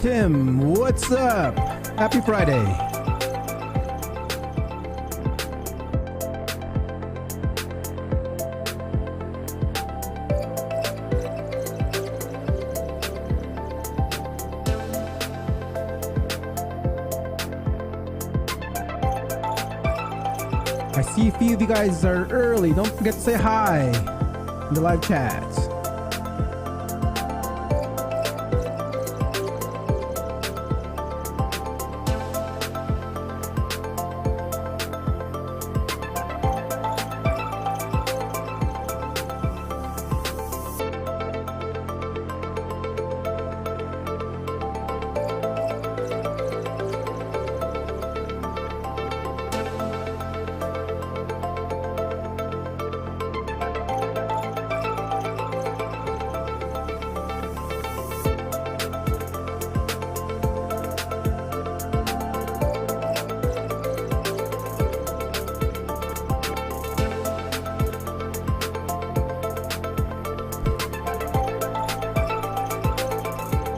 Tim, what's up? Happy Friday. I see a few of you guys are early. Don't forget to say hi in the live chat.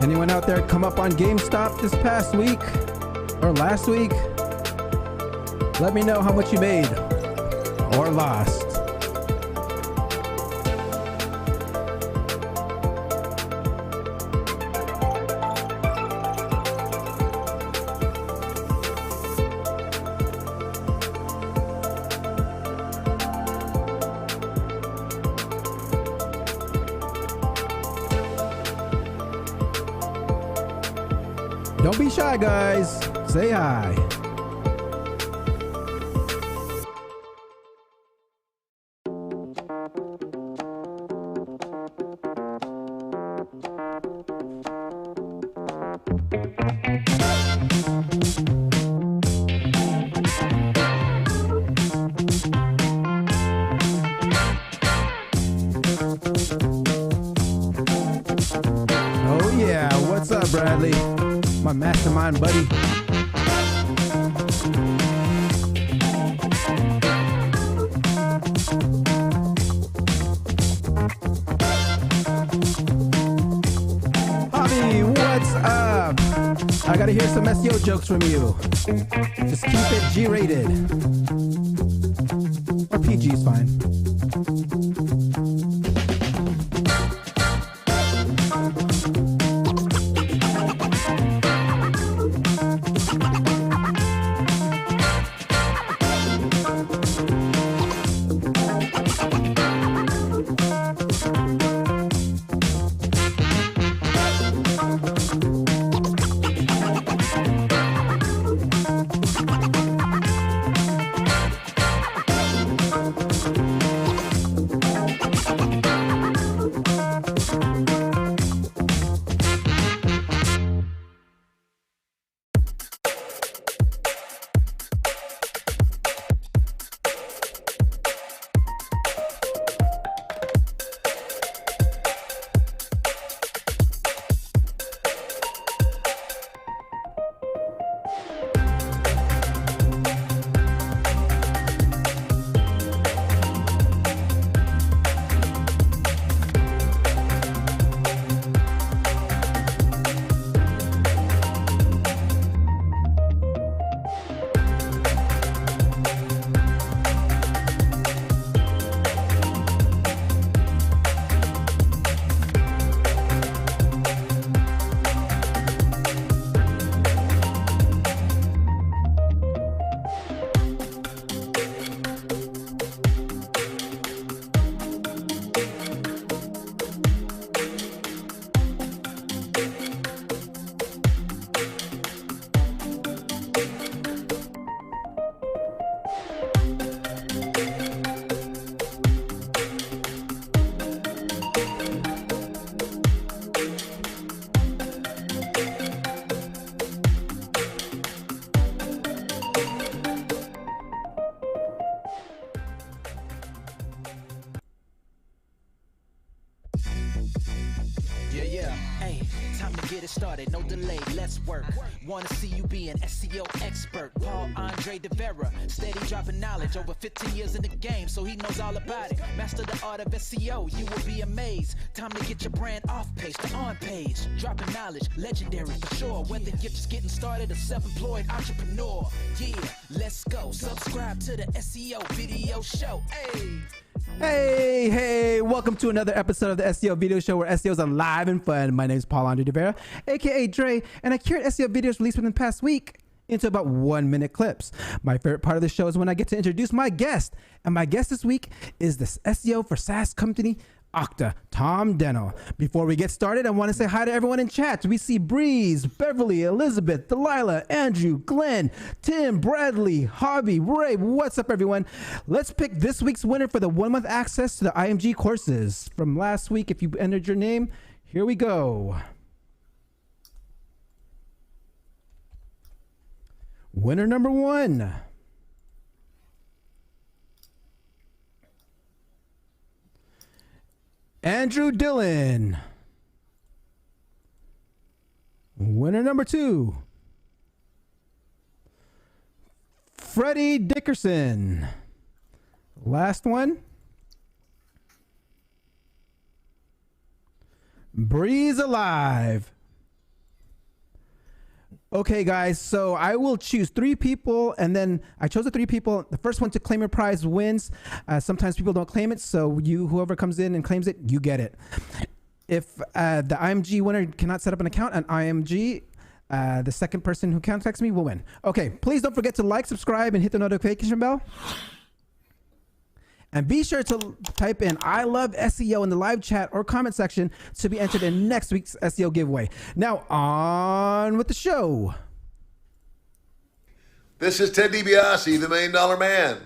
Anyone out there come up on GameStop this past week or last week? Let me know how much you made or lost. Don't be shy, guys. Say hi. Oh yeah, what's up, Bradley? My mastermind buddy. Hobby, what's up? I gotta hear some SEO jokes from you. Just keep it G-rated. Or PG is fine. Yeah, hey, time to get it started, no delay, let's work. Wanna see you be an SEO expert. Paul Andre De Vera, steady dropping knowledge, over 15 years in the game, so he knows all about it. Master the art of SEO, you will be amazed. Time to get your brand off page to on page. Dropping knowledge, legendary for sure. Whether you're just getting started or self-employed entrepreneur. Yeah, let's go. Subscribe to the SEO video show. Hey, welcome to another episode of the SEO video show where SEO is alive and fun. My name is Paul Andre De Vera, aka Dre, and I curate SEO videos released within the past week into about 1-minute clips. My favorite part of the show is when I get to introduce my guest, and my guest this week is the SEO for SaaS company Okta, Tom Dehnel. Before we get started, I want to say hi to everyone in chat. We see Breeze, Beverly, Elizabeth, Delilah, Andrew, Glenn, Tim, Bradley, Hobby, Ray. What's up, everyone? Let's pick this week's winner for the 1-month access to the IMG courses. From last week, if you entered your name, here we go. Winner number 1. Andrew Dillon. Winner number 2. Freddie Dickerson. Last one. Breeze Alive. Okay, guys, so I will choose 3 people, and then I chose the 3 people. The first one to claim a prize wins. Sometimes people don't claim it, so whoever comes in and claims it, you get it. If the IMG winner cannot set up an account on IMG, the second person who contacts me will win. Okay, please don't forget to like, subscribe, and hit the notification bell. And be sure to type in I love SEO in the live chat or comment section to be entered in next week's SEO giveaway. Now, on with the show. This is Ted DiBiase, the $1 Million Man.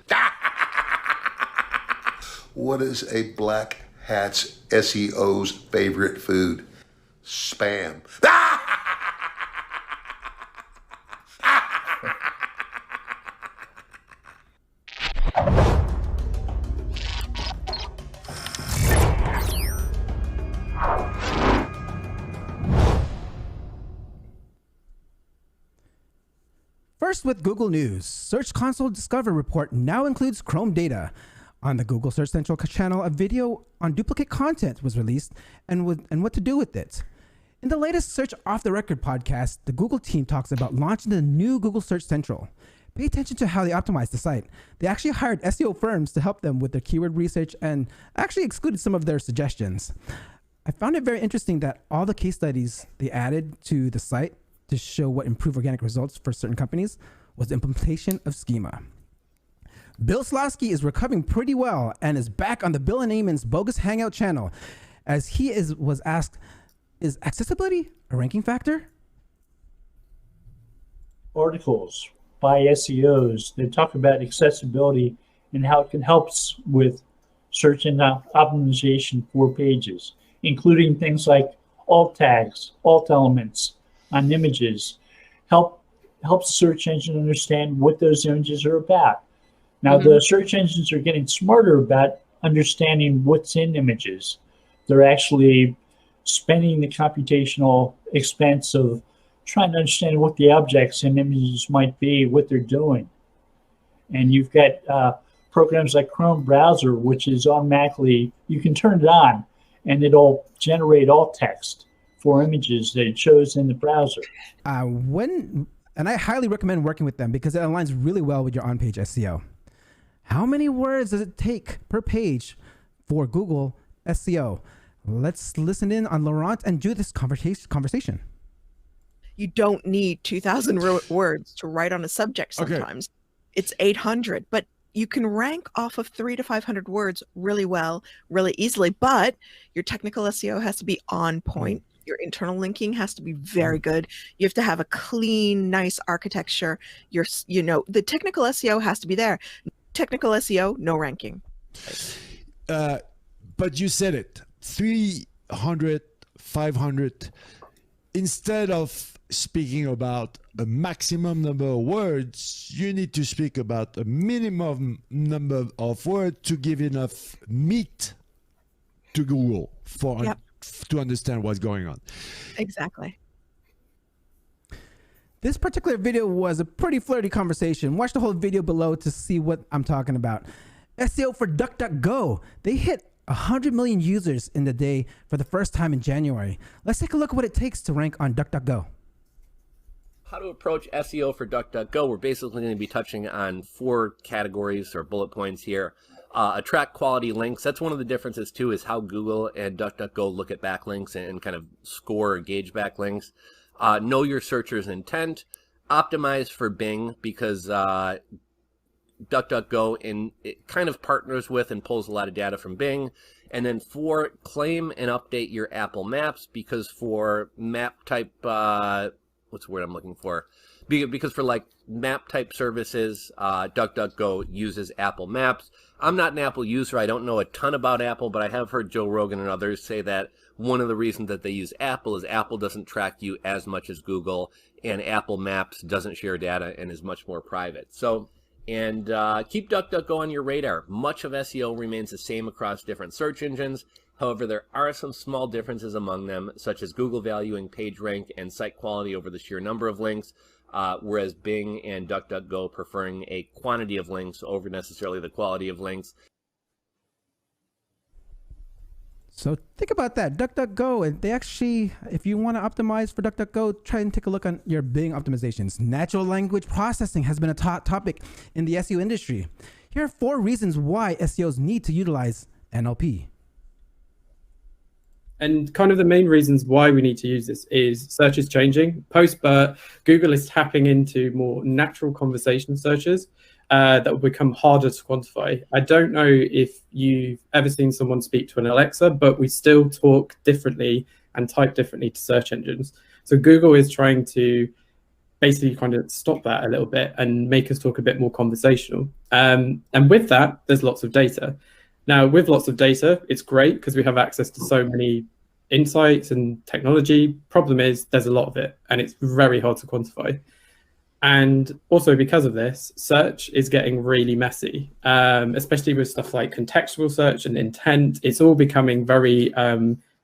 What is a black hat's SEO's favorite food? Spam. First with Google News. Search Console Discover report now includes Chrome data. On the Google Search Central channel, a video on duplicate content was released and what to do with it. In the latest Search Off the Record podcast, the Google team talks about launching the new Google Search Central. Pay attention to how they optimize the site. They actually hired SEO firms to help them with their keyword research and actually excluded some of their suggestions. I found it very interesting that all the case studies they added to the site to show what improved organic results for certain companies was the implementation of schema. Bill Slawski is recovering pretty well and is back on the Bill and Eamon's Bogus Hangout channel. As he was asked, is accessibility a ranking factor? Articles by SEOs that talk about accessibility and how it can help with search and optimization for pages, including things like alt tags, alt elements on images, helps the search engine understand what those images are about. Now, the search engines are getting smarter about understanding what's in images. They're actually spending the computational expense of trying to understand what the objects in images might be, what they're doing. And you've got programs like Chrome browser, which is automatically, you can turn it on and it'll generate alt text for images that it shows in the browser. And I highly recommend working with them because it aligns really well with your on-page SEO. How many words does it take per page for Google SEO? Let's listen in on Laurent and Judith's conversation. You don't need 2,000 words to write on a subject sometimes. Okay. It's 800, but you can rank off of 300 to 500 words really well, really easily, but your technical SEO has to be on point. Your internal linking has to be very good. You have to have a clean, nice architecture. The technical SEO has to be there. Technical SEO, no ranking. But you said it, 300, 500. Instead of speaking about a maximum number of words, you need to speak about a minimum number of words to give enough meat to Google for to understand what's going on. Exactly. This particular video was a pretty flirty conversation. Watch the whole video below to see what I'm talking about. SEO for DuckDuckGo. They hit 100 million users in the day for the first time in January. Let's take a look at what it takes to rank on DuckDuckGo. How to approach SEO for DuckDuckGo. We're basically going to be touching on 4 categories or bullet points here. Attract quality links. That's one of the differences too, is how Google and DuckDuckGo look at backlinks and kind of score or gauge backlinks. Know your searcher's intent. Optimize for Bing, because DuckDuckGo it kind of partners with and pulls a lot of data from Bing. And then 4, claim and update your Apple Maps, because for map type, what's the word I'm looking for? Because for like map type services, DuckDuckGo uses Apple Maps. I'm not an Apple user. I don't know a ton about Apple, but I have heard Joe Rogan and others say that one of the reasons that they use Apple is Apple doesn't track you as much as Google, and Apple Maps doesn't share data and is much more private. So, and keep DuckDuckGo on your radar. Much of SEO remains the same across different search engines. However, there are some small differences among them, such as Google valuing page rank and site quality over the sheer number of links, whereas Bing and DuckDuckGo preferring a quantity of links over necessarily the quality of links. So think about that. DuckDuckGo, and they actually, if you want to optimize for DuckDuckGo, try and take a look on your Bing optimizations. Natural language processing has been a topic in the SEO industry. Here are 4 reasons why SEOs need to utilize NLP. And kind of the main reasons why we need to use this is search is changing. Post-BERT, Google is tapping into more natural conversation searches that will become harder to quantify. I don't know if you've ever seen someone speak to an Alexa, but we still talk differently and type differently to search engines. So Google is trying to basically kind of stop that a little bit and make us talk a bit more conversational. And with that, there's lots of data. Now, with lots of data, it's great because we have access to so many insights and technology. Problem is, there's a lot of it, and it's very hard to quantify. And also because of this, search is getting really messy, especially with stuff like contextual search and intent. It's all becoming very,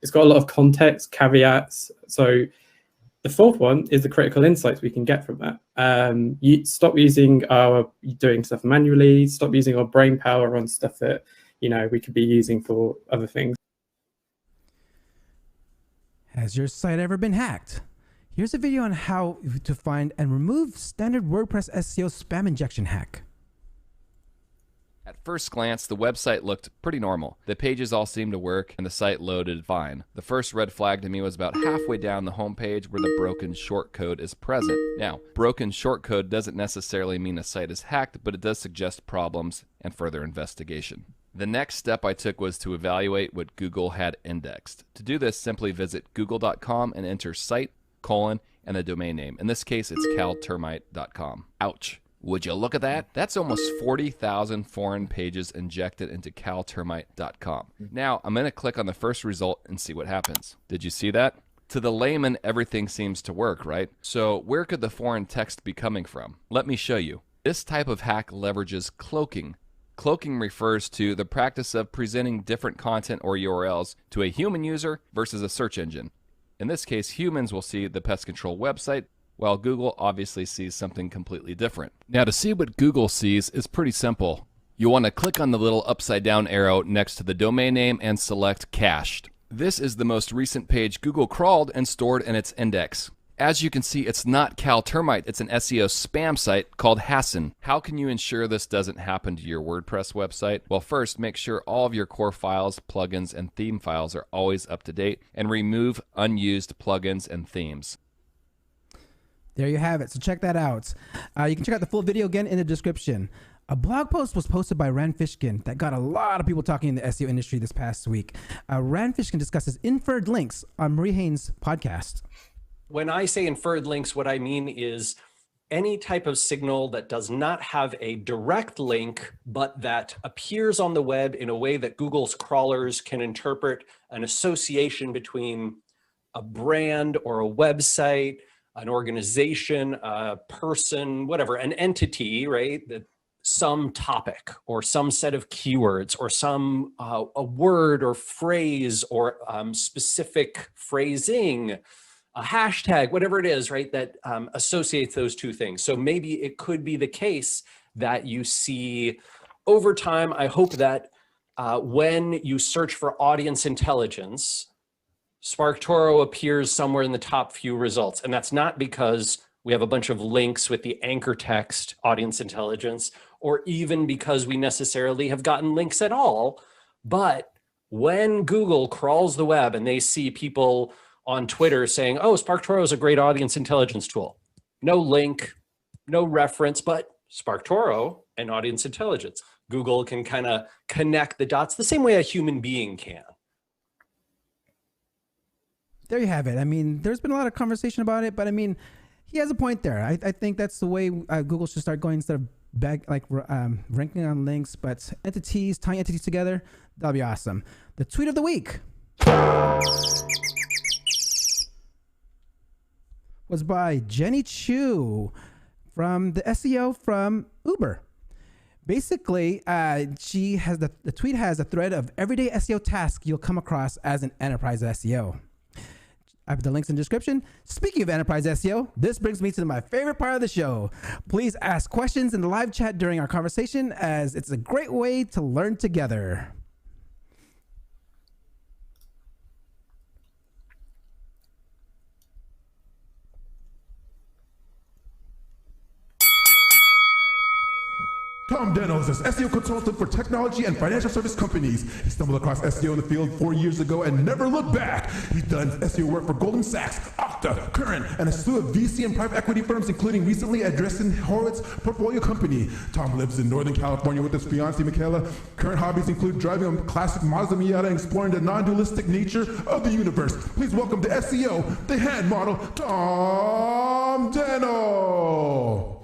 it's got a lot of context, caveats. So the 4th one is the critical insights we can get from that. You stop doing stuff manually, stop using our brain power on stuff that, we could be using for other things. Has your site ever been hacked? Here's a video on how to find and remove standard WordPress SEO spam injection hack. At first glance, the website looked pretty normal. The pages all seemed to work and the site loaded fine. The first red flag to me was about halfway down the homepage where the broken shortcode is present. Now, broken shortcode doesn't necessarily mean a site is hacked, but it does suggest problems and further investigation. The next step I took was to evaluate what Google had indexed. To do this, simply visit google.com and enter site, and the domain name. In this case, it's caltermite.com. Ouch. Would you look at that? That's almost 40,000 foreign pages injected into caltermite.com. Now, I'm going to click on the first result and see what happens. Did you see that? To the layman, everything seems to work, right? So where could the foreign text be coming from? Let me show you. This type of hack leverages cloaking. Cloaking refers to the practice of presenting different content or URLs to a human user versus a search engine. In this case, humans will see the pest control website, while Google obviously sees something completely different. Now, to see what Google sees is pretty simple. You want to click on the little upside down arrow next to the domain name and select cached. This is the most recent page Google crawled and stored in its index. As you can see, it's not CalTermite, it's an SEO spam site called Hassan. How can you ensure this doesn't happen to your WordPress website? Well, first, make sure all of your core files, plugins, and theme files are always up to date, and remove unused plugins and themes. There you have it. So check that out. You can check out the full video again in the description. A blog post was posted by Rand Fishkin that got a lot of people talking in the SEO industry this past week. Rand Fishkin discusses inferred links on Marie Haynes' podcast. When I say inferred links, what I mean is any type of signal that does not have a direct link, but that appears on the web in a way that Google's crawlers can interpret an association between a brand or a website, an organization, a person, whatever, an entity, right? some topic or some set of keywords or some a word or phrase or specific phrasing, a hashtag, whatever it is, right, that associates those two things. So maybe it could be the case that you see over time, I hope that when you search for audience intelligence, SparkToro appears somewhere in the top few results. And that's not because we have a bunch of links with the anchor text audience intelligence, or even because we necessarily have gotten links at all. But when Google crawls the web and they see people on Twitter saying, oh, SparkToro is a great audience intelligence tool, no link, no reference, but SparkToro and audience intelligence, Google can kind of connect the dots the same way a human being can. There you have it. I mean, there's been a lot of conversation about it, but I mean, he has a point there. I think that's the way Google should start going, instead of ranking on links, but entities, tying entities together. That'll be awesome. The tweet of the week was by Jenny Chu from the SEO from Uber. Basically, she has the tweet has a thread of everyday SEO tasks you'll come across as an enterprise SEO. I have the links in the description. Speaking of enterprise SEO, this brings me to my favorite part of the show. Please ask questions in the live chat during our conversation, as it's a great way to learn together. Tom Dehnel is an SEO consultant for technology and financial service companies. He stumbled across SEO in the field 4 years ago and never looked back. He's done SEO work for Goldman Sachs, Okta, Current, and a slew of VC and private equity firms, including recently at Andreessen Horowitz portfolio company. Tom lives in Northern California with his fiancée, Michaela. Current hobbies include driving a classic Mazda Miata and exploring the non-dualistic nature of the universe. Please welcome to SEO, the hand model, Tom Dehnel.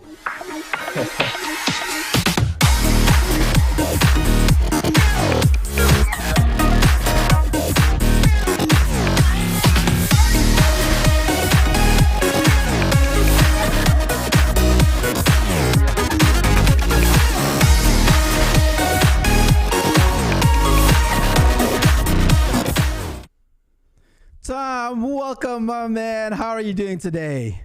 Tom, welcome, my man. How are you doing today?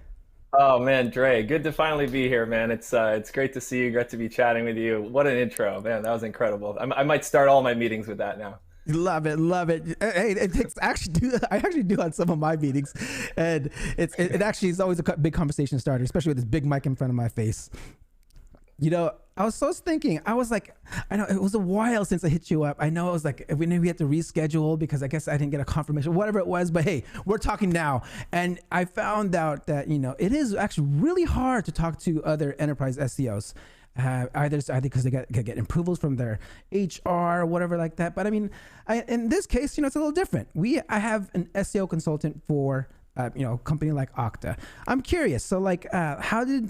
Oh man, Dre, good to finally be here, man. It's great to see you. Great to be chatting with you. What an intro, man. That was incredible. I might start all my meetings with that now. Love it, love it. Hey, it takes I actually do on some of my meetings, and it actually is always a big conversation starter, especially with this big mic in front of my face. You know, I was thinking, I was like, I know it was a while since I hit you up. I know it was like, we knew we had to reschedule because I guess I didn't get a confirmation, whatever it was, but hey, we're talking now. And I found out that, you know, it is actually really hard to talk to other enterprise SEOs. Either because they get approvals from their HR or whatever like that. But I mean, in this case, you know, it's a little different. I have an SEO consultant for, you know, a company like Okta. I'm curious. So like, how did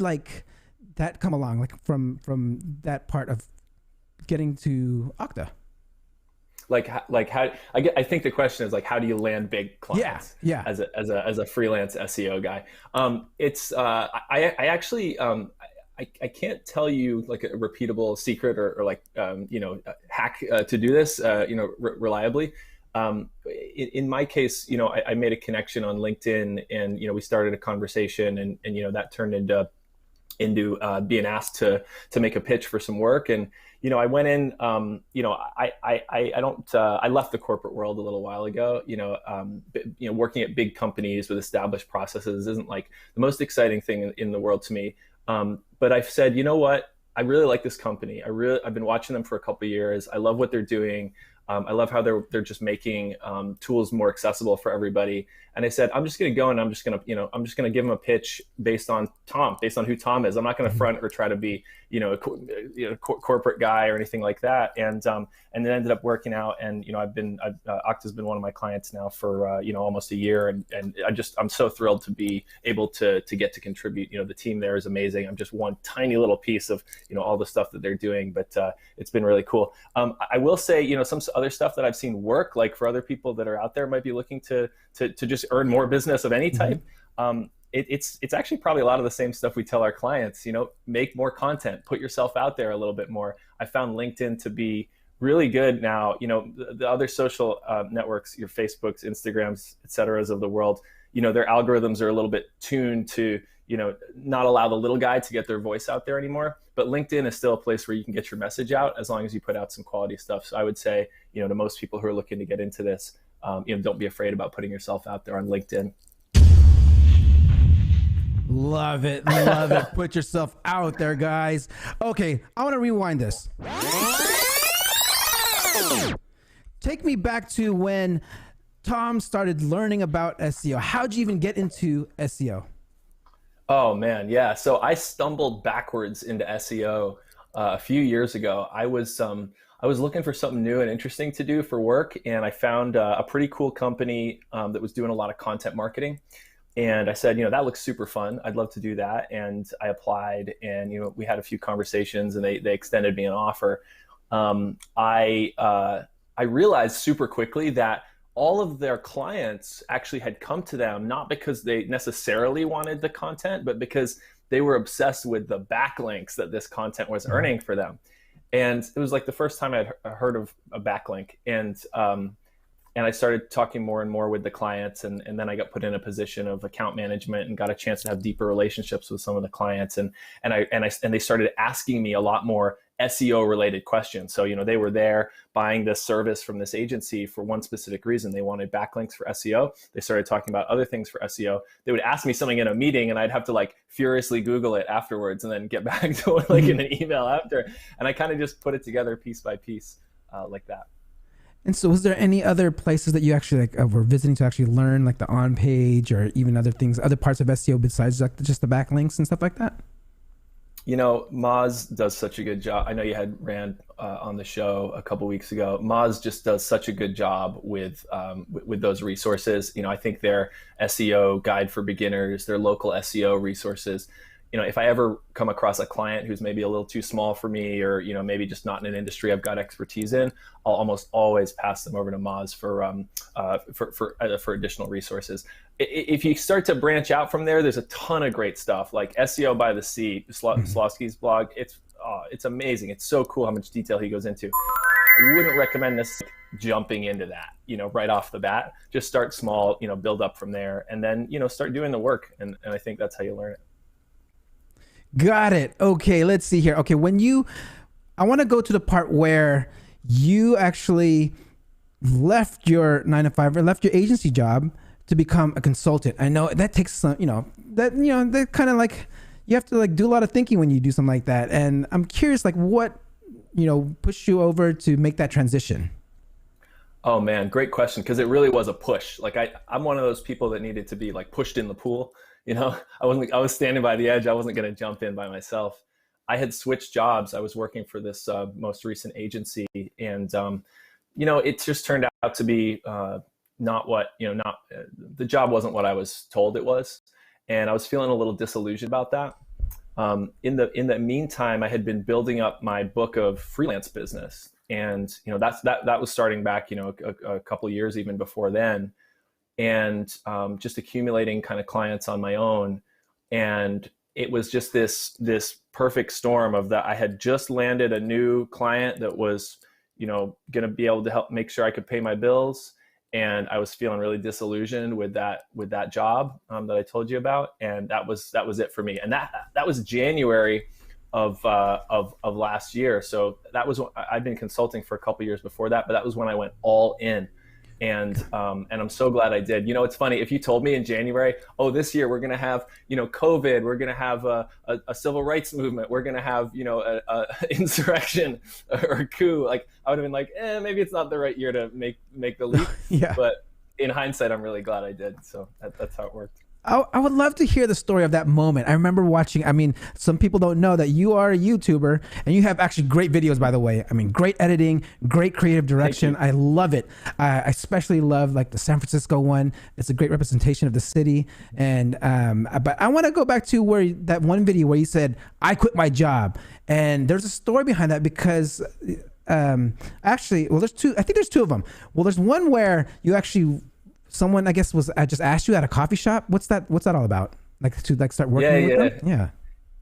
that come along, like from that part of getting to Okta? Like how I think the question is like, how do you land big clients? Yeah. As a freelance SEO guy, I actually I can't tell you like a repeatable secret or like you know, hack to do this you know, reliably. In my case, you know, I made a connection on LinkedIn, and you know, we started a conversation, and you know, that turned into being asked to make a pitch for some work. And you know, I went in, you know, I left the corporate world a little while ago. You know, working at big companies with established processes isn't like the most exciting thing in the world to me. But I've said, you know what, I really like this company. I've been watching them for a couple of years. I love what they're doing. I love how they're just making tools more accessible for everybody. And I said, I'm just going to go and I'm just going to give him a pitch based on who Tom is. I'm not going to front or try to be, you know, a corporate guy or anything like that. And it ended up working out. And, you know, Okta's been one of my clients now for, you know, almost a year. And I'm so thrilled to be able to get to contribute. You know, the team there is amazing. I'm just one tiny little piece of, you know, all the stuff that they're doing, but it's been really cool. I will say, you know, some other stuff that I've seen work, like for other people that are out there might be looking to just earn more business of any type. it's actually probably a lot of the same stuff we tell our clients. Make more content, put yourself out there a little bit more. I found LinkedIn to be really good now. The other social networks, your Facebooks, Instagrams, et cetera, of the world, their algorithms are a little bit tuned to, not allow the little guy to get their voice out there anymore. But LinkedIn is still a place where you can get your message out as long as you put out some quality stuff. So I would say, to most people who are looking to get into this, don't be afraid about putting yourself out there on LinkedIn. Love it. Love it. Put yourself out there, guys. Okay, I want to rewind this. Take me back to when Tom started learning about SEO. How'd you even get into SEO? Oh man, yeah. So I stumbled backwards into SEO a few years ago. I was looking for something new and interesting to do for work, and I found a pretty cool company that was doing a lot of content marketing. And I said, that looks super fun. I'd love to do that. And I applied, and we had a few conversations, and they extended me an offer. I realized super quickly that all of their clients actually had come to them not because they necessarily wanted the content, but because they were obsessed with the backlinks that this content was earning for them. And it was like the first time I'd heard of a backlink. And I started talking more and more with the clients, and then I got put in a position of account management and got a chance to have deeper relationships with some of the clients. And they started asking me a lot more SEO related questions. So, they were there buying this service from this agency for one specific reason. They wanted backlinks for SEO. They started talking about other things for SEO. They would ask me something in a meeting, and I'd have to furiously Google it afterwards and then get back to it in an email after. And I kind of just put it together piece by piece like that. And so was there any other places that you actually were visiting to actually learn, like the on page or even other things, other parts of SEO besides just the backlinks and stuff like that? Moz does such a good job. I know you had Rand on the show a couple weeks ago. Moz just does such a good job with those resources. I think their SEO guide for beginners, their local SEO resources. If I ever come across a client who's maybe a little too small for me, or maybe just not in an industry I've got expertise in, I'll almost always pass them over to Moz for additional resources. If you start to branch out from there, there's a ton of great stuff like SEO by the Sea, Slosky's blog. It's amazing. It's so cool how much detail he goes into. I wouldn't recommend this jumping into that, right off the bat. Just start small, build up from there, and then start doing the work. And I think that's how you learn it. Got it. Okay, let's see here. Okay, I want to go to the part where you actually left your 9-to-5 or left your agency job to become a consultant. I know that takes some, that kind of you have to do a lot of thinking when you do something like that. And I'm curious, what, pushed you over to make that transition? Oh man, great question. Because it really was a push. I'm one of those people that needed to be pushed in the pool. I was standing by the edge. I wasn't going to jump in by myself. I had switched jobs. I was working for this most recent agency, and it just turned out to be not what the job wasn't what I was told it was, and I was feeling a little disillusioned about that. In the meantime, I had been building up my book of freelance business, and that was starting back a couple of years even before then. And just accumulating kind of clients on my own. And it was just this perfect storm of that. I had just landed a new client that was, going to be able to help make sure I could pay my bills. And I was feeling really disillusioned with that job that I told you about. And that was it for me. And that was January of last year. So that was, I'd been consulting for a couple of years before that, but that was when I went all in. And I'm so glad I did. It's funny, if you told me in January, this year we're going to have, COVID, we're going to have a civil rights movement, we're going to have, a insurrection or a coup, I would have been like, maybe it's not the right year to make the leap. Yeah. But in hindsight, I'm really glad I did. So that's how it worked. I would love to hear the story of that moment. I remember watching, some people don't know that you are a YouTuber and you have actually great videos, by the way. Great editing, great creative direction. I love it. I especially love the San Francisco one. It's a great representation of the city. And, but I want to go back to that one video where you said, I quit my job. And there's a story behind that because, actually, well, I think there's two of them. Well, there's one where you actually, someone, I guess, I just asked you at a coffee shop. What's that all about? like to like start working with them? Yeah.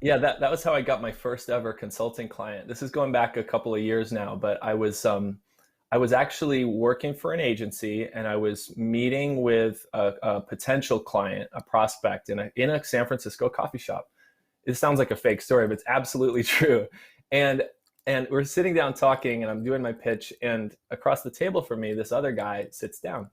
Yeah, that was how I got my first ever consulting client. This is going back a couple of years now, but I was actually working for an agency, and I was meeting with a potential client, a prospect in a San Francisco coffee shop. It sounds like a fake story, but it's absolutely true. And we're sitting down talking, and I'm doing my pitch, and across the table from me, this other guy sits down,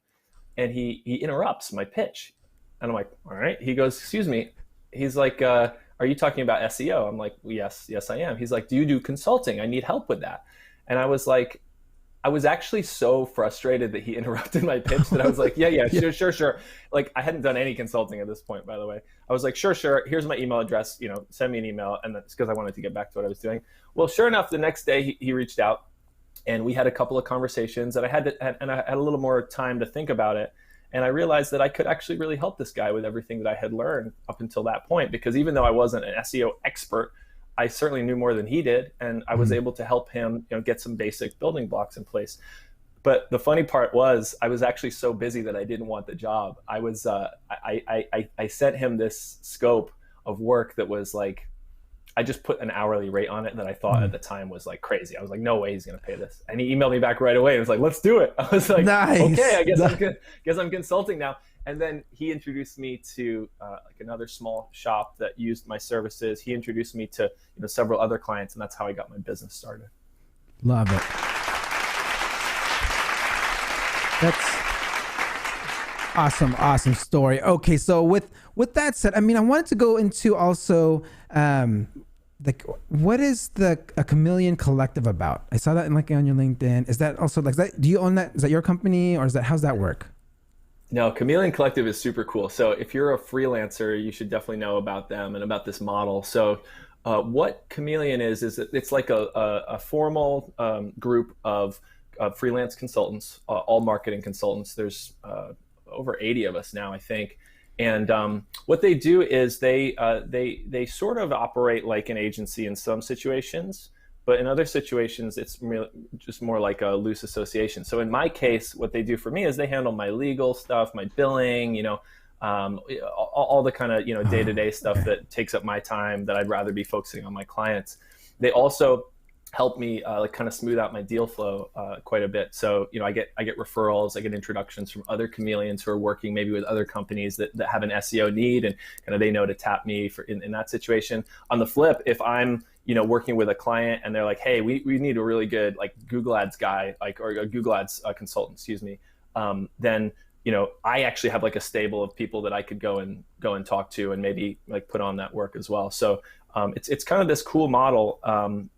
and he interrupts my pitch. And I'm like, all right. He goes, excuse me. He's like, are you talking about SEO? I'm like, well, yes, I am. He's like, do you do consulting? I need help with that. And I was like, I was actually so frustrated that he interrupted my pitch that I was like, yeah, sure. Like, I hadn't done any consulting at this point, by the way. I was like, sure. Here's my email address, send me an email. And that's because I wanted to get back to what I was doing. Well, sure enough, the next day he reached out, and we had a couple of conversations, and I had a little more time to think about it. And I realized that I could actually really help this guy with everything that I had learned up until that point, because even though I wasn't an SEO expert, I certainly knew more than he did. And I was able to help him, get some basic building blocks in place. But the funny part was, I was actually so busy that I didn't want the job. I was, I sent him this scope of work that was like, I just put an hourly rate on it that I thought at the time was like crazy. I was like, no way he's going to pay this. And he emailed me back right away and was like, let's do it. I was like, nice. Okay, I guess I'm consulting now. And then he introduced me to like another small shop that used my services. He introduced me to several other clients, and that's how I got my business started. Love it. That's awesome story. Okay, so with that said, I mean, I wanted to go into also like, what is a Chameleon Collective about? I saw that on your LinkedIn. Is that also like that? Do you own that? Is that your company, or how's that work? No, Chameleon Collective is super cool. So if you're a freelancer, you should definitely know about them and about this model. So what Chameleon is it's like a formal group of freelance consultants, all marketing consultants. There's over 80 of us now, I think. And what they do is they sort of operate like an agency in some situations, but in other situations, it's just more like a loose association. So in my case, what they do for me is they handle my legal stuff, my billing, all the kind of day-to-day stuff that takes up my time that I'd rather be focusing on my clients. They also help me like kind of smooth out my deal flow quite a bit. So, I get referrals, I get introductions from other chameleons who are working maybe with other companies that have an SEO need, and kind of they know to tap me for in that situation. On the flip, if I'm, working with a client and they're like, hey, we need a really good like Google Ads guy, or a Google Ads consultant, excuse me. Then, I actually have like a stable of people that I could go and talk to and maybe like put on that work as well. So it's kind of this cool model,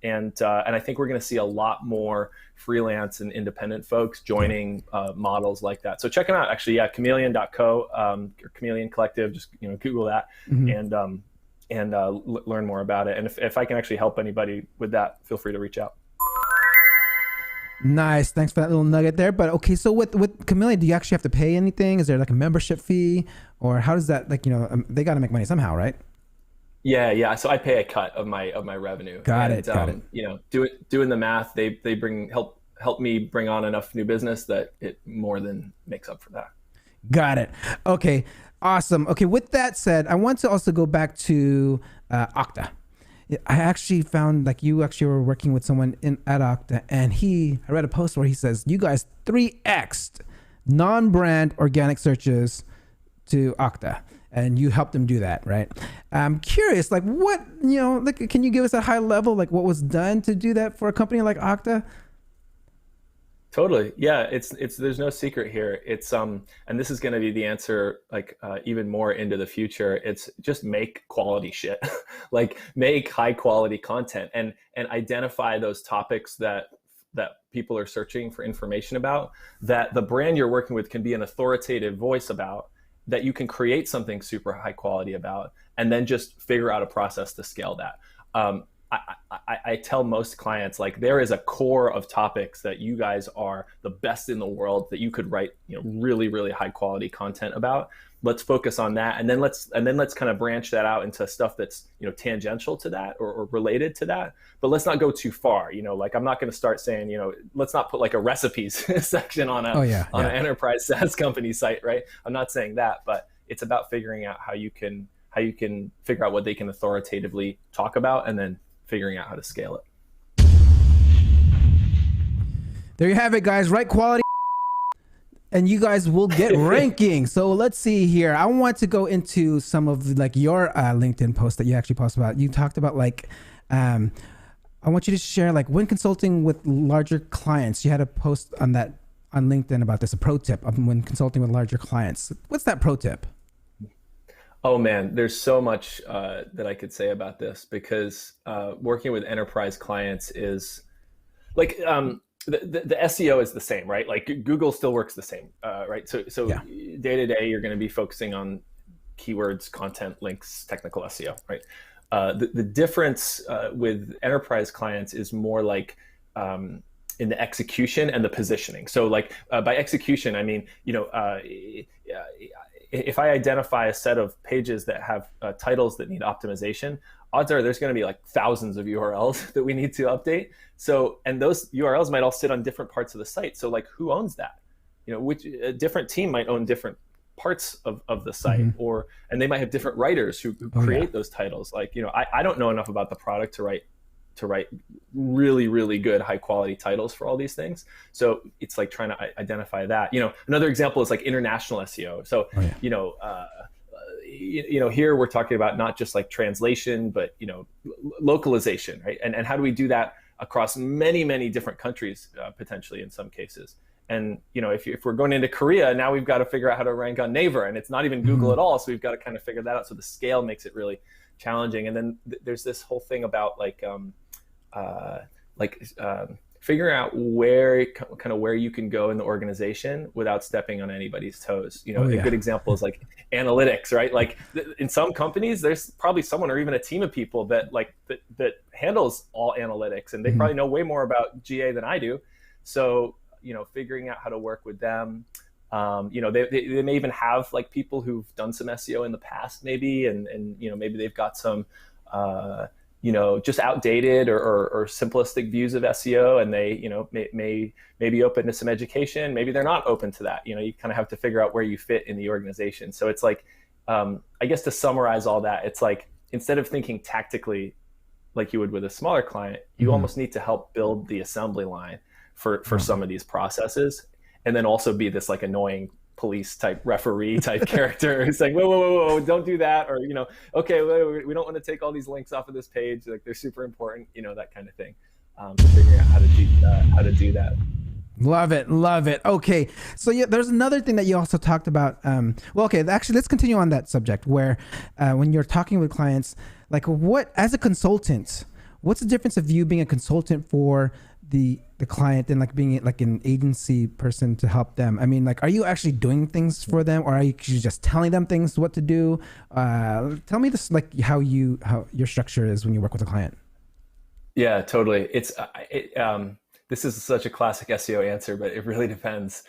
and I think we're going to see a lot more freelance and independent folks joining models like that. So check them out. Actually, yeah, Chameleon.co or Chameleon Collective. Just Google that and learn more about it. And if I can actually help anybody with that, feel free to reach out. Nice. Thanks for that little nugget there. But okay, so with Chameleon, do you actually have to pay anything? Is there like a membership fee, or how does that they got to make money somehow, right? Yeah. So I pay a cut of my revenue. Got it. Doing the math, they help me bring on enough new business that it more than makes up for that. Got it. Okay. Awesome. Okay. With that said, I want to also go back to Okta. I actually found like you actually were working with someone at Okta, and I read a post where he says you guys 3x'd non-brand organic searches to Okta, and you helped them do that, right? I'm curious, like what, can you give us a high level, like what was done to do that for a company like Okta? Totally. Yeah. It's there's no secret here. It's, and this is going to be the answer, like, even more into the future. It's just make quality shit, like make high quality content and identify those topics that people are searching for information about, that the brand you're working with can be an authoritative voice about, that you can create something super high quality about, and then just figure out a process to scale that. I tell most clients, like, there is a core of topics that you guys are the best in the world that you could write, really, really high quality content about. Let's focus on that. And then let's kind of branch that out into stuff that's, tangential to that or related to that, but let's not go too far. Like, I'm not going to start saying, let's not put like a recipes section on an enterprise SaaS company site, right? I'm not saying that, but it's about figuring out how you can how you can figure out what they can authoritatively talk about, and then figuring out how to scale it. There you have it, guys. Right quality, and you guys will get ranking. So let's see here. I want to go into some of like your LinkedIn posts that you actually posted about. You talked about like, I want you to share like when consulting with larger clients. You had a post on that on LinkedIn about this, a pro tip of when consulting with larger clients. What's that pro tip? Oh man, there's so much that I could say about this, because working with enterprise clients is like, the SEO is the same, right? Like Google still works the same, right? So day to day, you're going to be focusing on keywords, content, links, technical SEO, right? The difference with enterprise clients is more like in the execution and the positioning. So like by execution, I mean, if I identify a set of pages that have titles that need optimization, odds are there's going to be like thousands of URLs that we need to update. So, and those URLs might all sit on different parts of the site. So like, who owns that? Which a different team might own different parts of the site, and they might have different writers who create those titles. Like, I don't know enough about the product to write really, really good high quality titles for all these things. So it's like trying to identify that. Another example is like international SEO. So, here we're talking about not just like translation, but, localization, right? And how do we do that across many, many different countries, potentially in some cases? And, if we're going into Korea, now we've got to figure out how to rank on Naver, and it's not even Google at all. So we've got to kind of figure that out. So the scale makes it really challenging. And then there's this whole thing about figuring out where you can go in the organization without stepping on anybody's toes. A good example is like analytics, right? Like in some companies, there's probably someone or even a team of people that handles all analytics, and they probably know way more about GA than I do. So, figuring out how to work with them. They may even have like people who've done some SEO in the past, maybe, and maybe they've got some just outdated or simplistic views of SEO, and they may be open to some education. Maybe they're not open to that. You kind of have to figure out where you fit in the organization. So it's like, I guess to summarize all that, it's like, instead of thinking tactically like you would with a smaller client, you almost need to help build the assembly line for some of these processes, and then also be this like annoying police type referee type character who's like, whoa, don't do that, or okay, we don't want to take all these links off of this page, like they're super important, that kind of thing. Figuring out how to do that. Love it. Okay, so there's another thing that you also talked about. Actually, let's continue on that subject where when you're talking with clients, like as a consultant, what's the difference of you being a consultant for the client and like being like an agency person to help them? I mean, like, are you actually doing things for them, or are you just telling them things what to do? Tell me this, like how your structure is when you work with a client. Yeah, totally. This is such a classic SEO answer, but it really depends.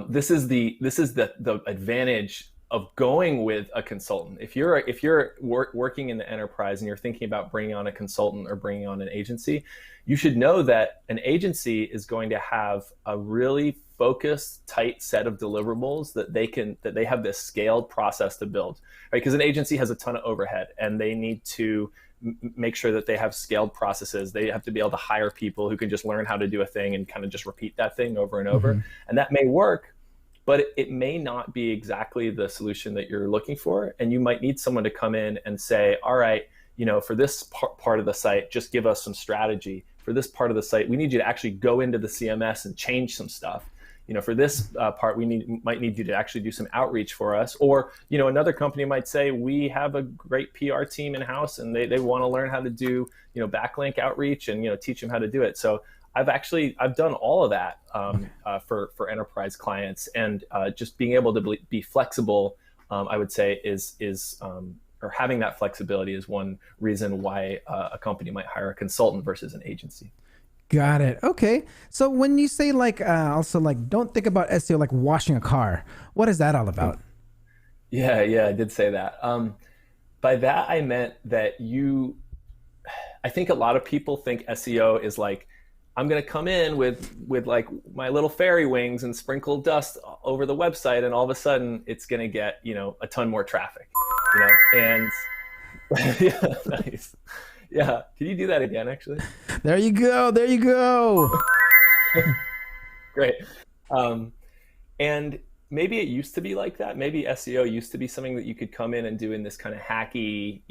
This is the advantage of going with a consultant. If you're working in the enterprise and you're thinking about bringing on a consultant or bringing on an agency, you should know that an agency is going to have a really focused, tight set of deliverables that they have this scaled process to build, right? Because an agency has a ton of overhead, and they need to make sure that they have scaled processes. They have to be able to hire people who can just learn how to do a thing and kind of just repeat that thing over and over. And that may work, but it may not be exactly the solution that you're looking for. And you might need someone to come in and say, all right, for this part of the site, just give us some strategy. For this part of the site, we need you to actually go into the CMS and change some stuff. For this part, might need you to actually do some outreach for us. Or, another company might say, we have a great PR team in-house, and they want to learn how to do, backlink outreach and, teach them how to do it. So I've done all of that for enterprise clients, and just being able to be flexible, I would say or having that flexibility is one reason why a company might hire a consultant versus an agency. Got it. Okay. So when you say also don't think about SEO like washing a car, what is that all about? Yeah, I did say that. By that, I meant that I think a lot of people think SEO is like, I'm going to come in with like my little fairy wings and sprinkle dust over the website, and all of a sudden it's going to get, a ton more traffic. and yeah, nice. Yeah, can you do that again? Actually, There you go. There you go. great. And maybe it used to be like that. Maybe SEO used to be something that you could come in and do in this kind of hacky,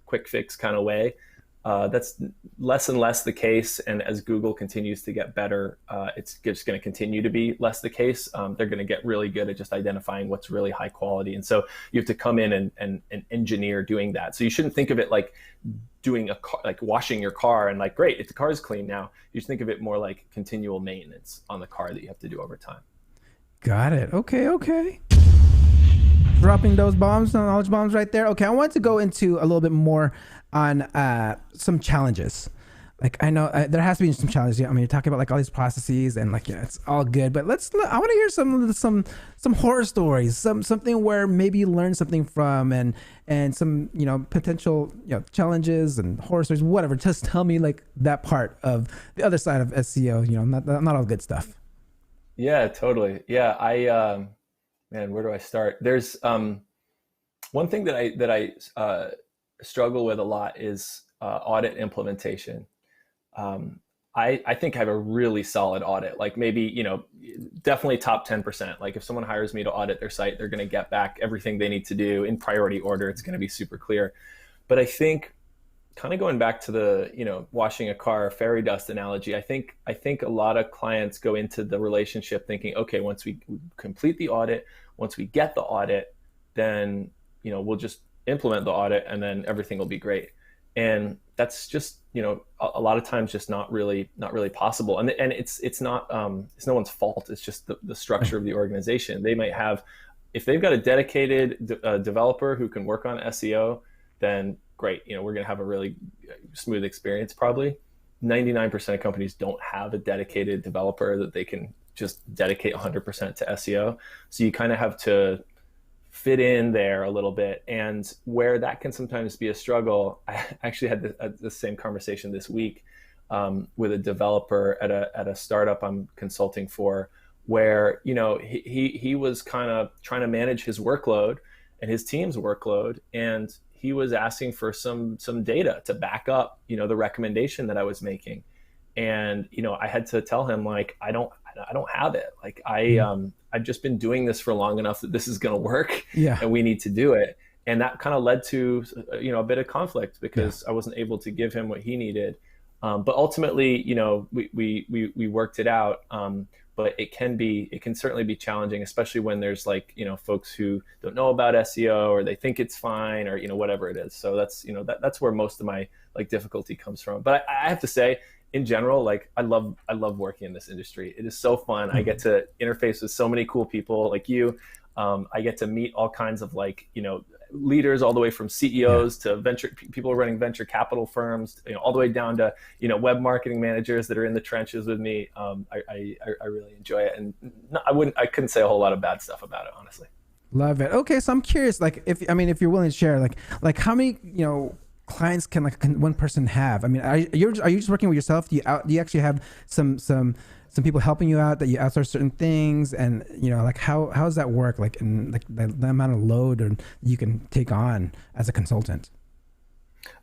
quick fix kind of way. That's less and less the case. And as Google continues to get better, it's just going to continue to be less the case. They're going to get really good at just identifying what's really high quality. And so you have to come in and engineer doing that. So you shouldn't think of it like doing like washing your car and like, great, if the car is clean now. You should think of it more like continual maintenance on the car that you have to do over time. Got it. Okay. Dropping those bombs, knowledge bombs right there. Okay, I want to go into a little bit more on some challenges. Like I know there has to be some challenges. I mean, you're talking about like all these processes and like it's all good, but I want to hear some horror stories, something where maybe you learn something from and some potential challenges and horror stories, whatever. Just tell me like that part of the other side of SEO. Not all good stuff. Yeah, totally. Yeah, man, where do I start? There's one thing that I struggle with a lot is audit implementation. I think I have a really solid audit, like maybe, definitely top 10%. Like if someone hires me to audit their site, they're going to get back everything they need to do in priority order. It's going to be super clear. But I think kind of going back to the, washing a car, fairy dust analogy, I think a lot of clients go into the relationship thinking, okay, once we complete the audit, once we get the audit, then, we'll just implement the audit and then everything will be great. And that's just, a lot of times just not really possible. And it's not, it's no one's fault. It's just the structure of the organization. They might have, if they've got a dedicated developer who can work on SEO, then great. We're going to have a really smooth experience. Probably 99% of companies don't have a dedicated developer that they can just dedicate 100% to SEO. So you kind of have to fit in there a little bit. And where that can sometimes be a struggle, I actually had the same conversation this week with a developer at a startup I'm consulting for, where, he was kind of trying to manage his workload and his team's workload. And he was asking for some data to back up, the recommendation that I was making. And, I had to tell him, like, I don't have it. Like I've just been doing this for long enough that this is going to work, and we need to do it. And that kind of led to, a bit of conflict because I wasn't able to give him what he needed. But ultimately, we worked it out. But it can certainly be challenging, especially when there's like, folks who don't know about SEO or they think it's fine or, whatever it is. So that's, that's where most of my like difficulty comes from. But I have to say, in general, like I love working in this industry. It is so fun. I get to interface with so many cool people like you. I get to meet all kinds of like, leaders all the way from CEOs to people running venture capital firms, all the way down to, web marketing managers that are in the trenches with me. I really enjoy it. And I couldn't say a whole lot of bad stuff about it, honestly. Love it. Okay. So I'm curious, like if you're willing to share, like how many, clients can one person have? I mean, are you just working with yourself? Do you actually have some people helping you out that you outsource certain things? And like how does that work? Like in like the amount of load you can take on as a consultant?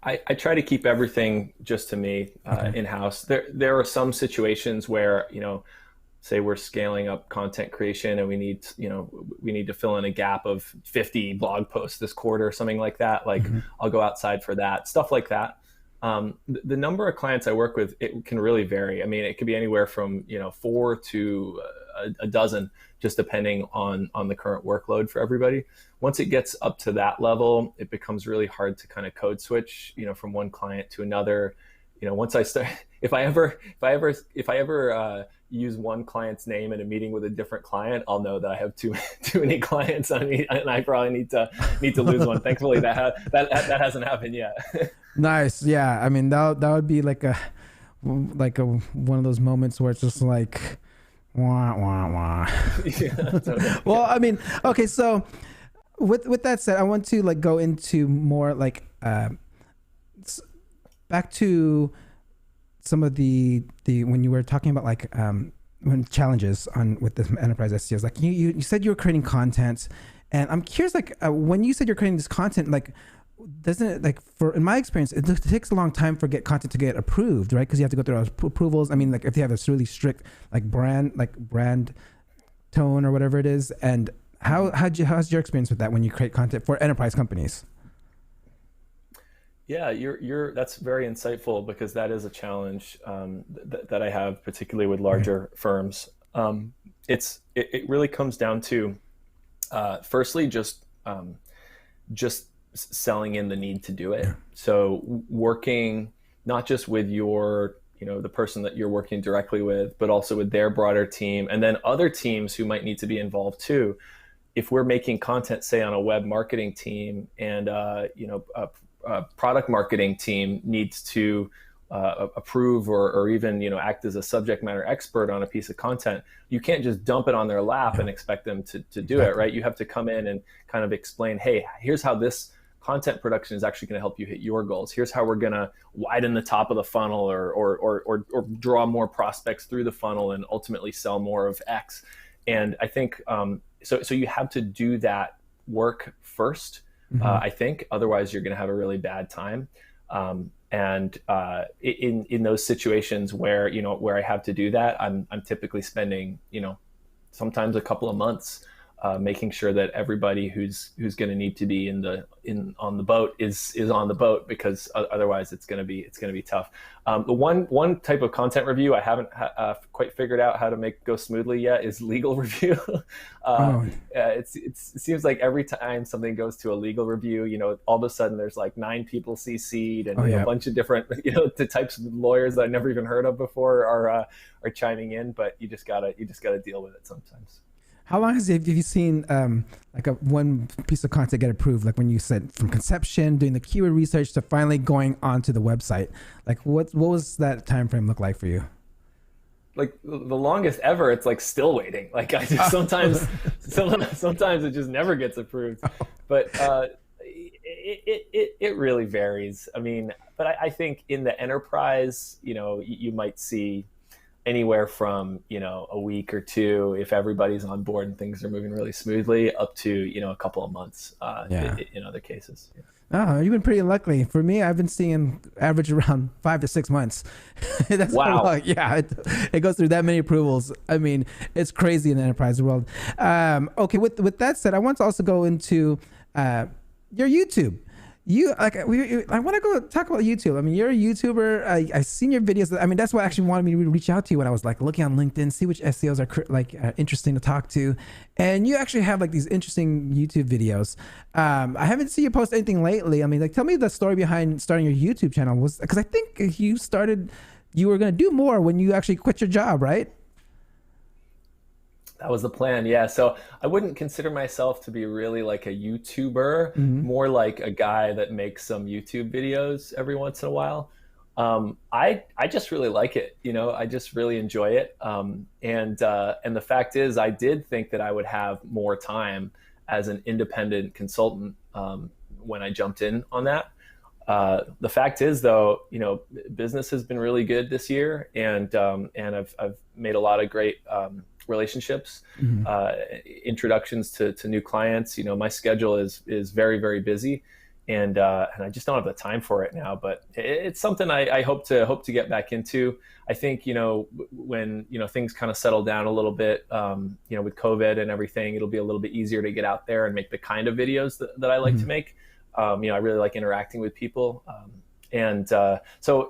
I try to keep everything just to me in-house. There are some situations where say we're scaling up content creation and we need to fill in a gap of 50 blog posts this quarter or something like that. Like I'll go outside for that, stuff like that. The number of clients I work with, it can really vary. I mean, it could be anywhere from 4 to a dozen, just depending on the current workload for everybody. Once it gets up to that level, it becomes really hard to kind of code switch, from one client to another. Once I start, if I ever use one client's name in a meeting with a different client, I'll know that I have too many clients on me, and I probably need to lose one. Thankfully, that hasn't happened yet. Nice, yeah. I mean, that would be like one of those moments where it's just like, wah wah wah. Yeah, totally. Well, I mean, okay. So, with that said, I want to like go into more like back to some of the when you were talking about like challenges on with this enterprise SEOs. Like you said you were creating content, and I'm curious, like when you said you're creating this content, like doesn't it, like for in my experience, it takes a long time for content to get approved, right? Because you have to go through approvals. I mean, like if you have this really strict brand tone or whatever it is, and how's your experience with that when you create content for enterprise companies? Yeah, that's very insightful, because that is a challenge that I have, particularly with larger firms. It really comes down to firstly just selling in the need to do it. So working not just with the person that you're working directly with, but also with their broader team, and then other teams who might need to be involved too. If we're making content, say on a web marketing team, and a product marketing team needs to approve or even act as a subject matter expert on a piece of content, you can't just dump it on their lap and expect them to do it, right? You have to come in and kind of explain, hey, here's how this content production is actually going to help you hit your goals. Here's how we're going to widen the top of the funnel or draw more prospects through the funnel and ultimately sell more of X. And I think so you have to do that work first. I think otherwise you're going to have a really bad time. And in those situations where I have to do that, I'm typically spending sometimes a couple of months making sure that everybody who's going to need to be on the boat is on the boat, because otherwise it's going to be tough. The one type of content review I haven't quite figured out how to make go smoothly yet is legal review. It seems like every time something goes to a legal review, all of a sudden there's like 9 people CC'd, and a bunch of different the types of lawyers that I never even heard of before are chiming in. But you just gotta deal with it sometimes. How long have you seen one piece of content get approved? Like when you said from conception, doing the keyword research, to finally going onto the website. Like what was that time frame look like for you? Like the longest ever, it's like still waiting. Like I just sometimes it just never gets approved. But it really varies. I mean, but I think in the enterprise, you might see anywhere from a week or 2 if everybody's on board and things are moving really smoothly, up to a couple of months in other cases. Oh, you've been pretty lucky. For me, I've been seeing average around 5 to 6 months. That's wow. Yeah, it goes through that many approvals. I mean, it's crazy in the enterprise world. Okay, with that said, I want to also go into your YouTube. I want to go talk about YouTube. I mean, you're a YouTuber. I've seen your videos. I mean, that's what actually wanted me to reach out to you when I was like looking on LinkedIn, see which SEOs are interesting to talk to. And you actually have like these interesting YouTube videos. I haven't seen you post anything lately. I mean, like tell me the story behind starting your YouTube channel. Because I think you were going to do more when you actually quit your job, right? That was the plan, yeah. So I wouldn't consider myself to be really like a YouTuber, more like a guy that makes some YouTube videos every once in a while. I just really like it, I just really enjoy it. And the fact is, I did think that I would have more time as an independent consultant when I jumped in on that. The fact is, though, business has been really good this year, and I've made a lot of great relationships, introductions to new clients. My schedule is very, very busy, and I just don't have the time for it now. But it's something I hope to get back into. I think when things kind of settle down a little bit, with COVID and everything, it'll be a little bit easier to get out there and make the kind of videos that I like to make. I really like interacting with people. So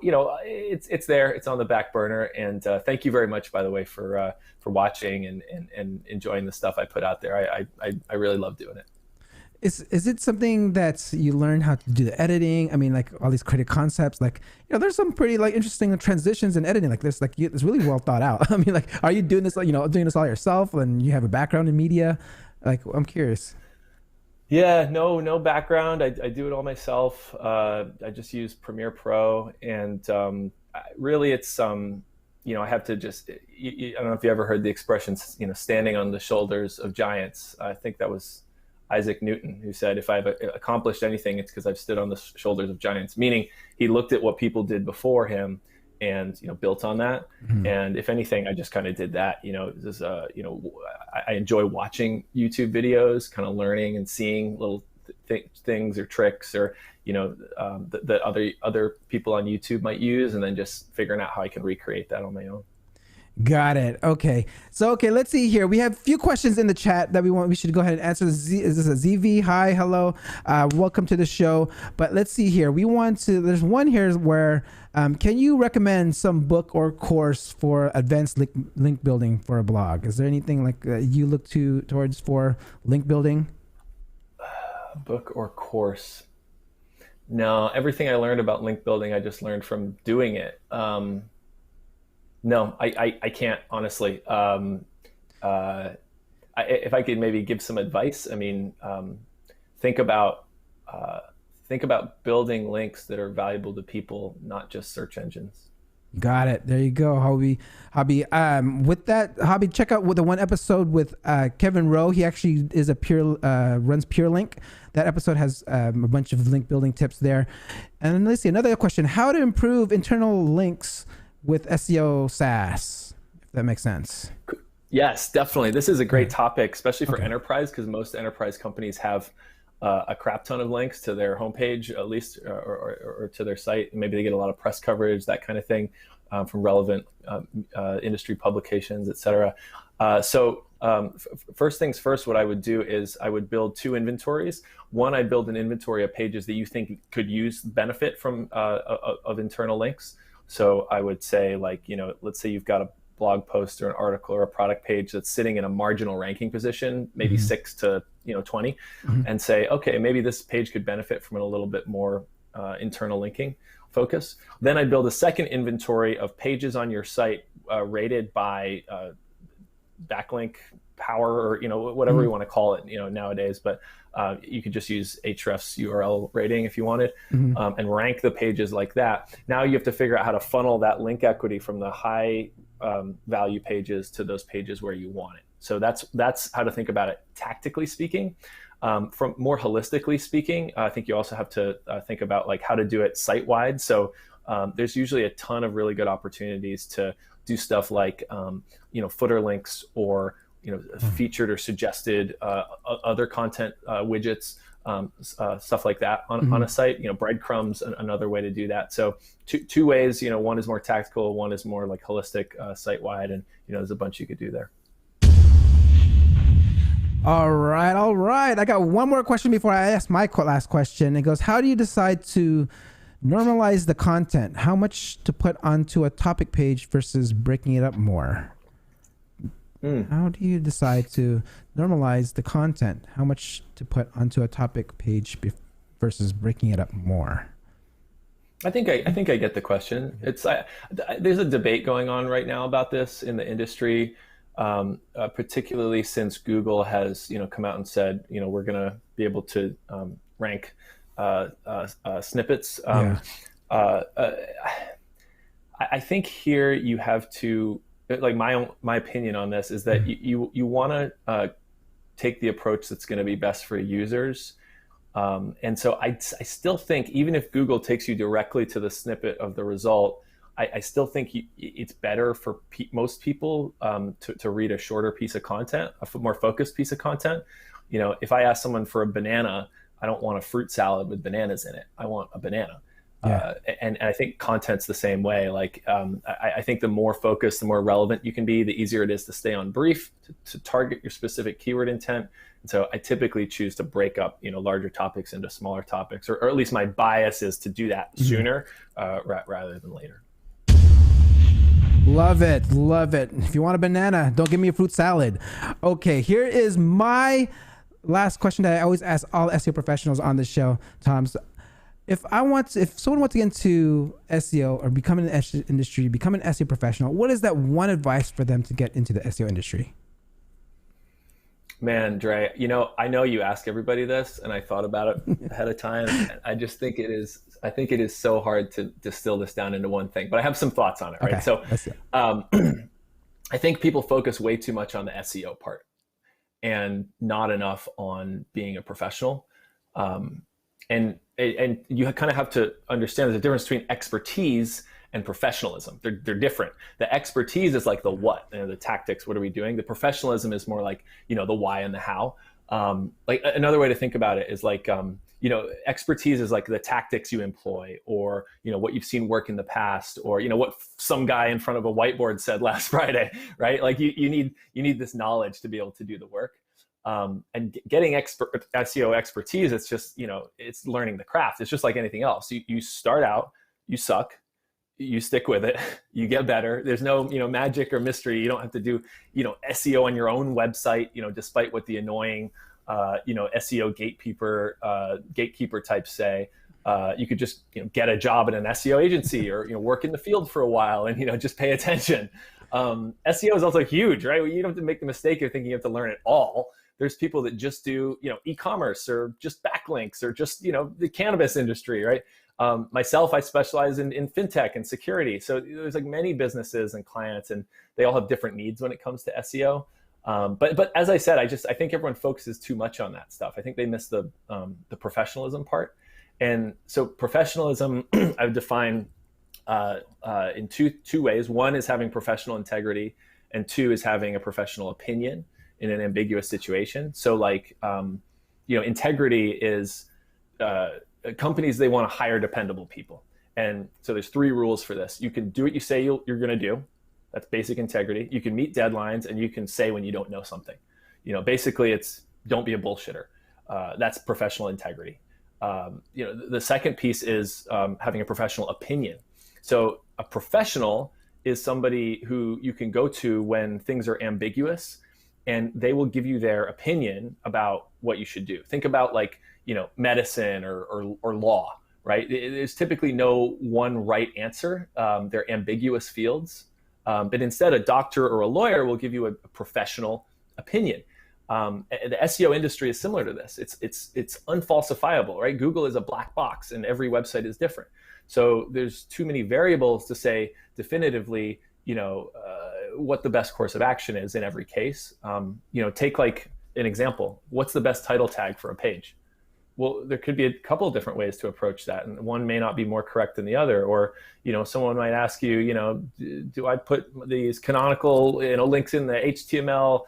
it's there, it's on the back burner. And thank you very much, by the way, for watching and enjoying the stuff I put out there. I really love doing it. Is it something that you learn how to do the editing? I mean, like all these creative concepts, like, there's some pretty like interesting transitions in editing like this, like it's really well thought out. I mean, like, are you doing this, doing this all yourself, and you have a background in media? Like, I'm curious. Yeah, no background. I do it all myself. I just use Premiere Pro, and really it's I have to just. I don't know if you ever heard the expression, standing on the shoulders of giants. I think that was Isaac Newton who said, if I've accomplished anything, it's because I've stood on the shoulders of giants. Meaning, he looked at what people did before him and built on that. And if anything, I just kind of did that. I enjoy watching YouTube videos, kind of learning and seeing little things or tricks or that other people on YouTube might use, and then just figuring out how I can recreate that on my own. Got it. Okay. So, let's see here. We have a few questions in the chat that we should go ahead and answer. Is this a ZV? Hi, hello. Welcome to the show. But let's see here. There's one here where, can you recommend some book or course for advanced link building for a blog? Is there anything like you look towards for link building? Book or course? No, everything I learned about link building, I just learned from doing it. No, I can't, honestly. If I could maybe give some advice, think about building links that are valuable to people, not just search engines. Got it. There you go, Hobby. With that, Hobby, check out the one episode with Kevin Rowe. He actually is runs PureLink. That episode has a bunch of link building tips there. And then let's see, another question: how to improve internal links with SEO SaaS, if that makes sense. Yes, definitely. This is a great topic, especially for enterprise, because most enterprise companies have a crap ton of links to their homepage, at least, or to their site. Maybe they get a lot of press coverage, that kind of thing, from relevant industry publications, et cetera. First things first, what I would do is I would build two inventories. One, I'd build an inventory of pages that you think could benefit from of internal links. So I would say, let's say you've got a blog post or an article or a product page that's sitting in a marginal ranking position, maybe 6 to 20, and say, okay, maybe this page could benefit from a little bit more internal linking focus. Then I'd build a second inventory of pages on your site rated by backlink power, or whatever you want to call it nowadays, but you could just use Ahrefs URL rating if you wanted, and rank the pages like that. Now you have to figure out how to funnel that link equity from the high value pages to those pages where you want it. So that's how to think about it tactically speaking. From more holistically speaking, I think you also have to think about how to do it site-wide. So there's usually a ton of really good opportunities to do stuff like footer links, or featured or suggested other content widgets, stuff like that on a site. Breadcrumbs, another way to do that. So two ways. One is more tactical, one is more holistic, site-wide, and there's a bunch you could do there. All right. I got one more question before I ask my last question. It goes: how do you decide to normalize the content? How much to put onto a topic page versus breaking it up more? How do you decide to normalize the content? How much to put onto a topic page versus breaking it up more? I think I get the question. There's a debate going on right now about this in the industry, particularly since Google has come out and said we're going to be able to rank snippets. I think here you have to. My opinion on this is that you want to take the approach that's going to be best for users. And so I still think, even if Google takes you directly to the snippet of the result, I still think it's better for most people to read a shorter piece of content, a more focused piece of content. If I ask someone for a banana, I don't want a fruit salad with bananas in it. I want a banana. Yeah. And I think content's the same way. I think the more focused, the more relevant you can be, the easier it is to stay on brief, to target your specific keyword intent. And so I typically choose to break up, larger topics into smaller topics, or at least my bias is to do that sooner rather than later. Love it. If you want a banana, don't give me a fruit salad. Okay, here is my last question that I always ask all SEO professionals on the show, Tom. So if someone wants to get into SEO or become in the industry, become an SEO professional, what is that one advice for them to get into the SEO industry? Man, Dre, I know you ask everybody this, and I thought about it ahead of time. I just think it is so hard to distill this down into one thing, but I have some thoughts on it, right? So I think people focus way too much on the SEO part and not enough on being a professional. And you kind of have to understand there's a difference between expertise and professionalism. They're different. The expertise is like the what, the tactics. What are we doing? The professionalism is more like, the why and the how. Like another way to think about it is like, expertise is like the tactics you employ, or, what you've seen work in the past, or, what some guy in front of a whiteboard said last Friday, right? Like you need this knowledge to be able to do the work. And getting SEO expertise, it's just, it's learning the craft. It's just like anything else. You start out, you suck, you stick with it, you get better. There's no, magic or mystery. You don't have to do, SEO on your own website, despite what the annoying, SEO gatekeeper types say. You could just get a job at an SEO agency, or work in the field for a while and just pay attention. SEO is also huge, right? You don't have to make the mistake of thinking you have to learn it all. There's people that just do e-commerce, or just backlinks, or just the cannabis industry, right? Myself, I specialize in fintech and security. So there's like many businesses and clients, and they all have different needs when it comes to SEO. But as I said, I think everyone focuses too much on that stuff. I think they miss the professionalism part. And so professionalism, I would define in two ways. One is having professional integrity, and two is having a professional opinion in an ambiguous situation. So like, integrity is companies, they want to hire dependable people. And so there's 3 rules for this. You can do what you say you're going to do. That's basic integrity. You can meet deadlines, and you can say when you don't know something. Basically it's don't be a bullshitter. That's professional integrity. The second piece is having a professional opinion. So a professional is somebody who you can go to when things are ambiguous, and they will give you their opinion about what you should do. Think about like, medicine or law, right? There's typically no one right answer. They're ambiguous fields. But instead, a doctor or a lawyer will give you a professional opinion. The SEO industry is similar to this. It's unfalsifiable, right? Google is a black box, and every website is different. So there's too many variables to say definitively, what the best course of action is in every case. Take like an example. What's the best title tag for a page? Well, there could be a couple of different ways to approach that, and one may not be more correct than the other. Or, someone might ask you, do I put these canonical, links in the HTML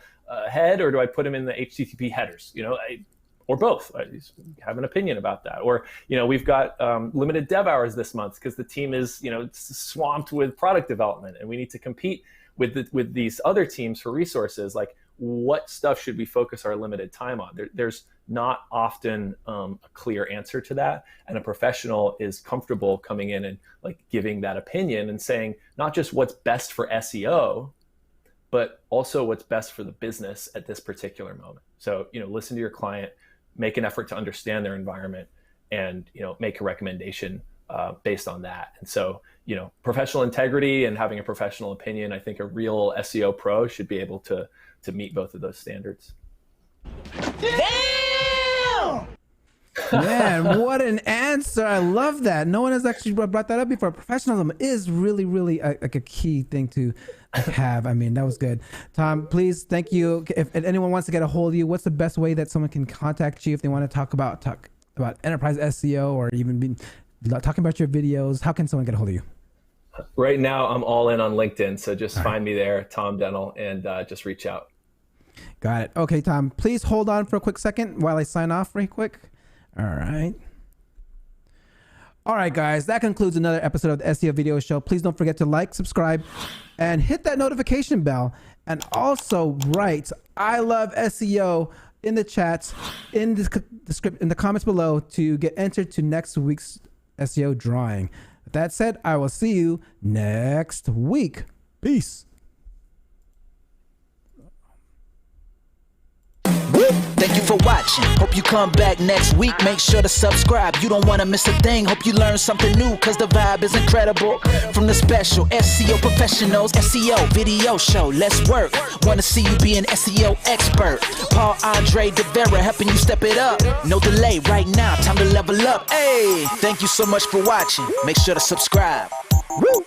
head, or do I put them in the HTTP headers? Or both. I have an opinion about that. Or, we've got limited dev hours this month because the team is, swamped with product development, and we need to compete with these other teams for resources. Like, what stuff should we focus our limited time on? There's not often a clear answer to that, and a professional is comfortable coming in and like giving that opinion and saying not just what's best for SEO, but also what's best for the business at this particular moment. So, listen to your client, make an effort to understand their environment, and make a recommendation based on that. And so, professional integrity and having a professional opinion, I think a real SEO pro should be able to meet both of those standards. Damn! Man, what an answer. I love that. No one has actually brought that up before. Professionalism is really, really a key thing to have. I mean, that was good. Tom, please, thank you. If anyone wants to get a hold of you, what's the best way that someone can contact you if they want to talk about enterprise SEO, or even talking about your videos? How can someone get a hold of you? Right now, I'm all in on LinkedIn, so just find me there, Tom Dehnel, and just reach out. Got it. Okay, Tom, please hold on for a quick second while I sign off real quick. All right. All right, guys, that concludes another episode of the SEO Video Show. Please don't forget to like, subscribe, and hit that notification bell. And also write "I love SEO" in the chats, in the comments below, to get entered to next week's SEO drawing. With that said, I will see you next week. Peace. Thank you for watching. Hope you come back next week. Make sure to subscribe. You don't want to miss a thing. Hope you learn something new, cause the vibe is incredible. From the special SEO professionals, SEO video show. Let's work. Want to see you be an SEO expert. Paul Andre DeVera helping you step it up. No delay right now. Time to level up. Hey, thank you so much for watching. Make sure to subscribe. Woo!